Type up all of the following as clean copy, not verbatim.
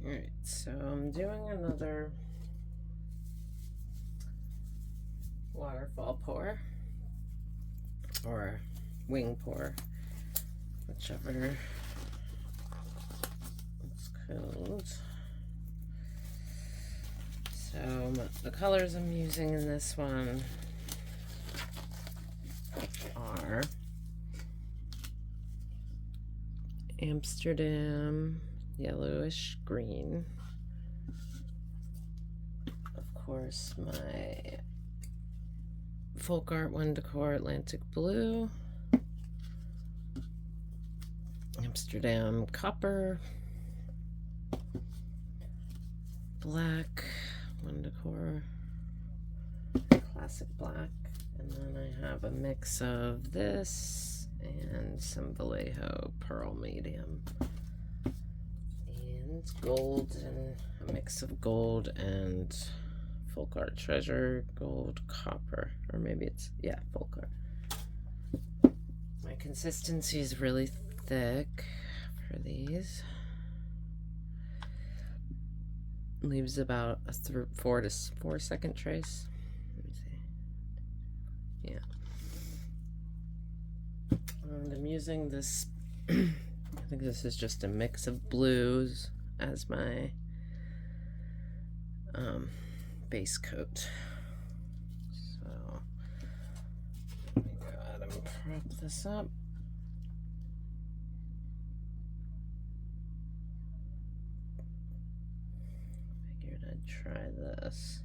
Alright, so I'm doing another waterfall pour or wing pour, whichever it's called. So the colors I'm using in this one are Amsterdam yellowish green, of course my folk art one Decor Atlantic blue, Amsterdam Copper, black one Decor classic black, and then I have a mix of this and some Vallejo pearl medium, and gold, and a mix of gold and folk art treasure gold copper, or maybe it's, yeah, folk art. My consistency is really thick for these. Leaves about a 4 to 4 second trace. Let me see. Yeah. And I'm using this, I think this is just a mix of blues as my base coat. So let me go ahead and prop this up. Figured I'd try this.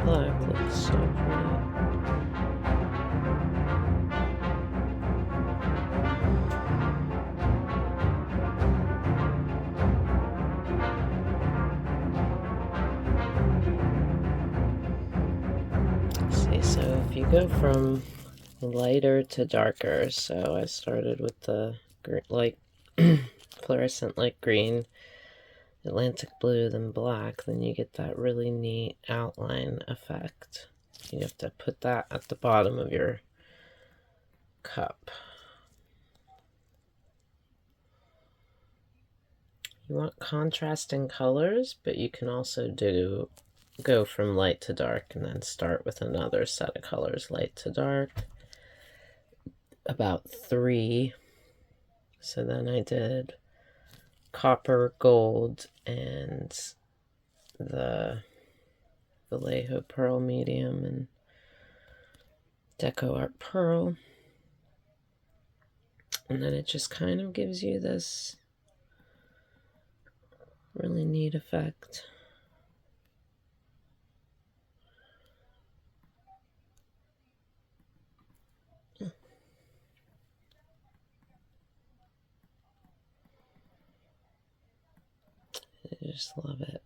black looks so pretty. See, so if you go from lighter to darker, so I started with the light fluorescent light green, Atlantic blue, then black, then you get that really neat outline effect. You have to put that at the bottom of your cup. You want contrasting colors, but you can also go from light to dark and then start with another set of colors, light to dark, about 3. So then I did copper, gold, and the Vallejo pearl medium and Deco art pearl. And then it just kind of gives you this really neat effect. just love it.